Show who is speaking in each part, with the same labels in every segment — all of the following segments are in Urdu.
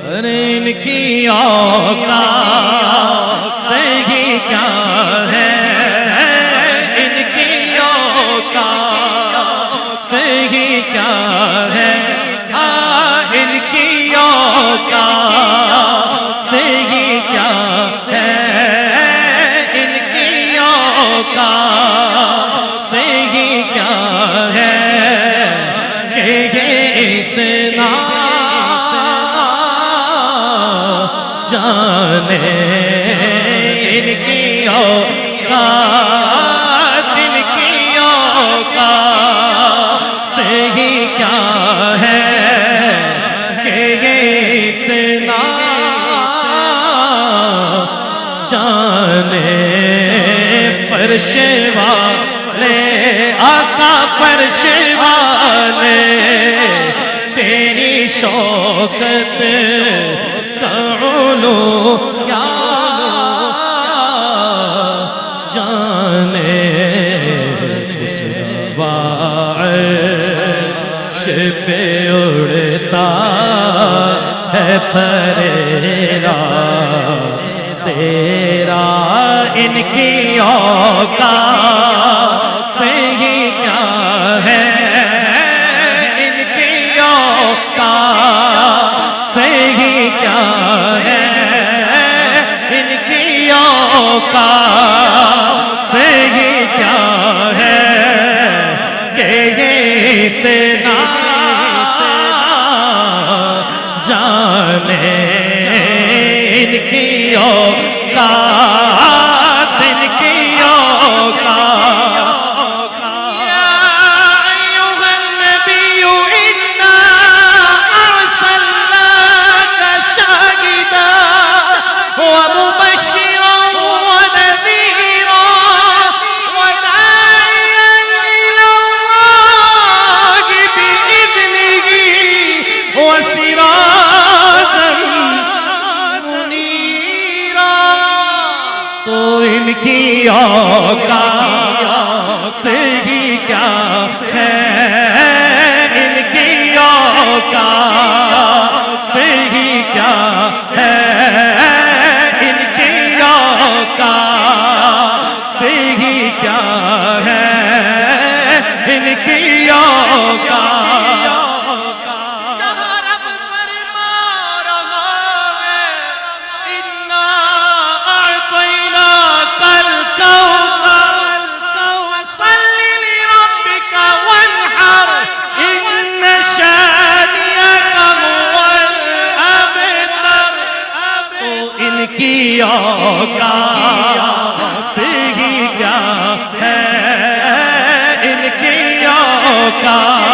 Speaker 1: ارے ان کی اوقات ہی کیا ہے، ان کی اوقات ہی کیا ہے، ان کی اوقات ہی کیا ہے، ان کی اوقات ہی کیا ہے کہ یہ اتنا جانے ان کی اوقات، ان کی اوقات ہی کیا ہے کہ یہ اتنا جانے۔ فرش والے آقا فرش والے تیری شوکت کا علو کیا جانے، اس عرش پہ اڑتا ہے پریرا تیرا، ان کی اوقات ہی کیا ہے، ان کی اوقات ہی کیا ہے، ان کی اوقات ہی کیا ہے کہ یہ اتنا جانے، ان کی اوقات، ان کی اوقات۔ یا ایھا النبی انا ارسلناک شاہدا ومبشرا ونذیرا وداعیا الی اللہ بإذنہ وسراجا منیرا۔ تو ان کی اوقات ہی کیا ہے، ان کی اوقات ہی کیا ہے، ان کی اوقات ہی کیا ہے، ان کی اوقات۔ جہاں رب فرما رہا ہے انا اعطیناک الکوثر فصل لربک وانحر ان شانئک هو الابتر۔ تو ان کی اوقات ہی کیا ہے، ان کی اوقات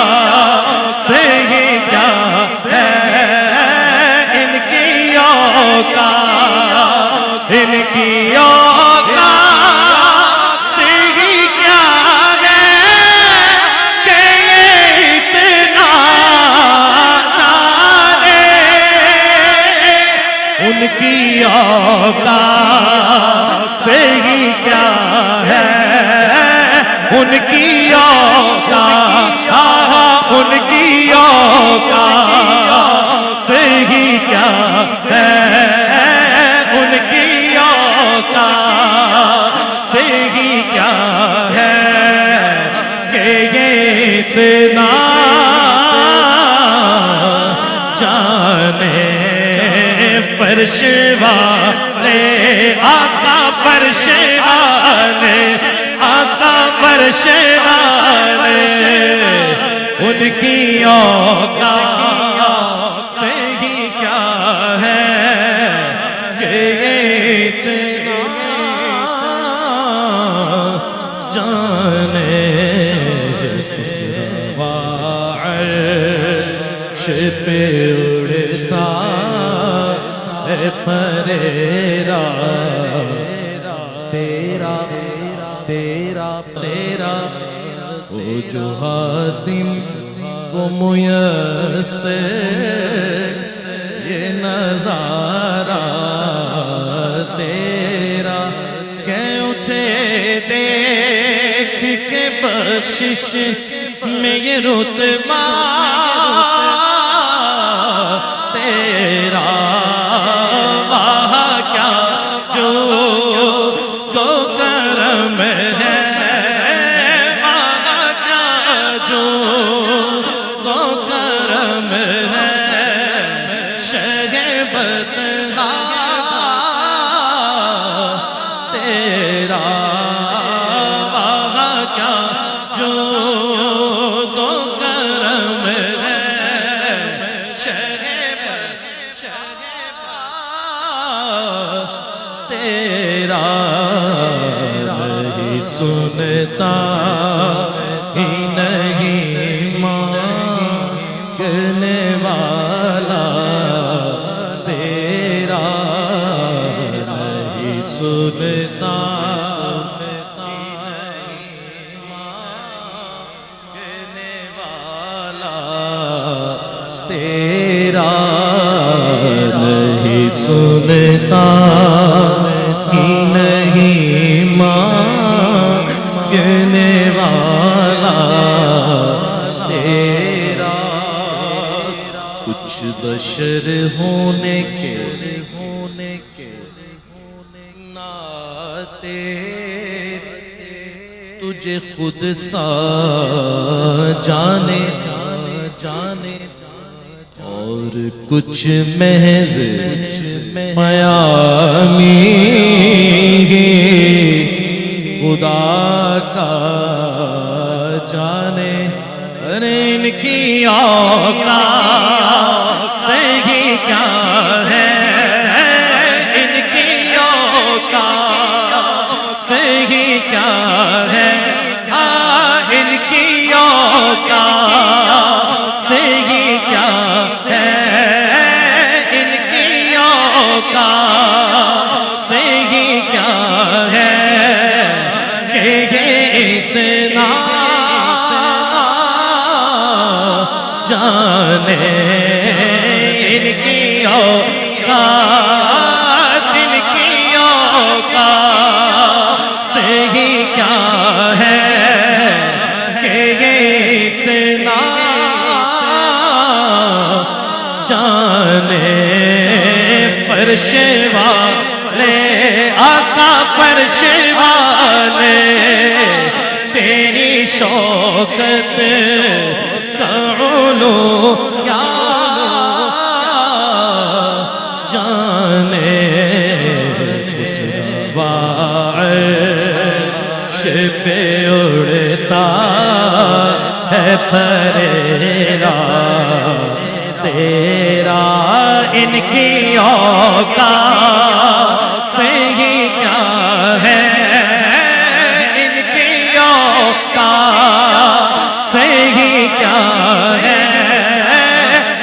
Speaker 1: ہی کیا ہے، ان کی اوقات، ان کی اوقات ہی کیا ہے کہ یہ اتنا جانے، ان کی اوقات ہی کیا ہے، ان کی اوقات، ان کی اوقات ہی کیا ہے، ان کی اوقات ہی کیا ہے کہ یہ اتنا جانے۔ فرش والے آقا فرش والے آقا فرش والے ان کی اوقات ہی کیا ہے کہ یہ اتنا جانے۔ خسروا عرش پہ اڑتا ہے پریرا تیرا تیرا تیرا، وہ جو حاتم کو میسر یہ نظارہ تیرا، کہ اٹھے دیکھ کے بخشش میں یہ رتبہ تیرا بدلا تیرا وہاں کیا جو دو کرم ہے تیرا نہیں سنتا ہی نہیں مانگنے والا تیرا نہیں سنتا مانگنے والا تیرا نہیں سنتا ہی نہیں مانگنے والا تیرا کچھ بشر ہونے کے ناطے تجھے خود سا جانے اور کچھ محض میامی خدا کا جانے ارے ان کی اوقات ہی کیا ہے ان کی اوقات ہی کیا ہے ان کی اوقات ہی کیا ہے ان کی اوقات ہی کیا ہے کہ اتنا جانے ان کی اوقات ہی کیا ہے کہ اتنا جانے فرش والے آقا فرش والے تیری شوکت کا علو کیا جانے اس عرش پہ اڑتا ہے پریرا تیرا ان کی اوقات ہی کیا ہے ان کی اوقات ہی کیا ہے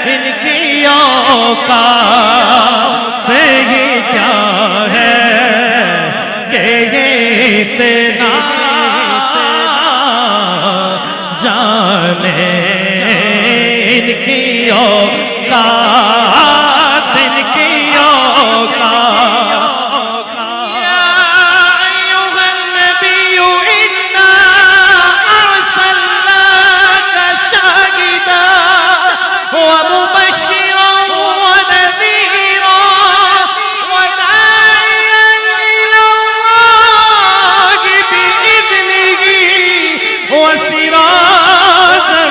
Speaker 1: ان کی اوقات ہی کیا ہے کہ اتنا جانے ان کی اوقات ان کی اوقات یا ایھا النبی انا ارسلناک شاہدا ومبشرا ونذیرا وداعیا الی اللہ باذنہ وسراجا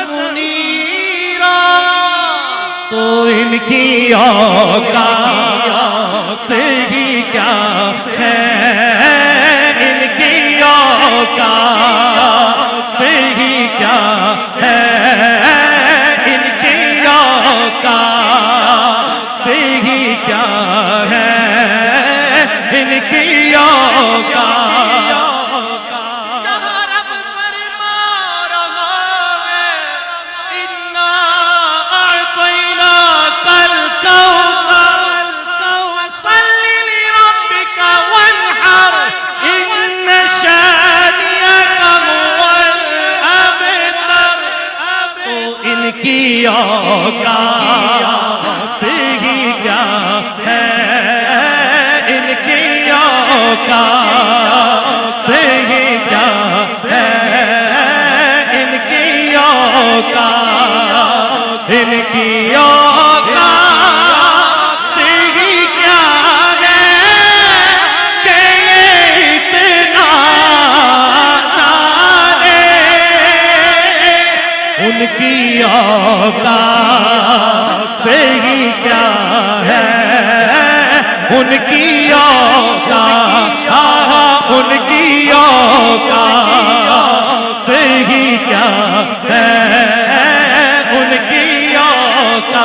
Speaker 1: منیرا تو ان کی اوقات ہی کیا ہے ان کی اوقات ہی کیا ہے ان کی اوقات ہی کیا ہے ان کی اوقات جہاں رب فرما رہا ہے انا اعطیناک الکوثر فصل لربک وانحر ان شانئک هو الابتر تو ان کی اوقات ہی کیا ہے ان کی اوقات ہی کیا ہے ان کی اوقات ان کی اوقات ہی کیا ہے کہ اتنا جانے ان کی اوقات ہی کیا ان کی اوقات، ان کی اوقات ہی کیا ہے، ان کی اوقات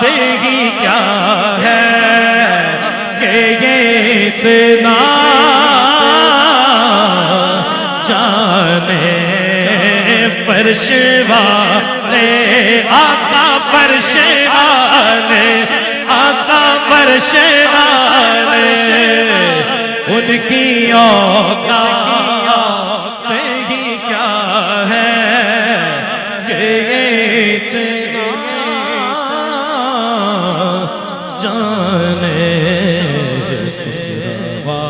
Speaker 1: ہی کیا ہے کہ یہ اتنا جانے فرش والے آقا، فرش والے آقا، فرش والے ان کی اوقات ہی کیا ہے کہ اتنا جانے خسروا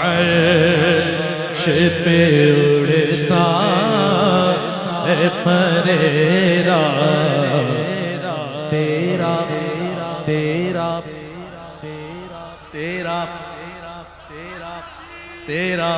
Speaker 1: عرش پہ اڑتا ہے پریرا، تیرا تیرا تیرا تیرا تیرا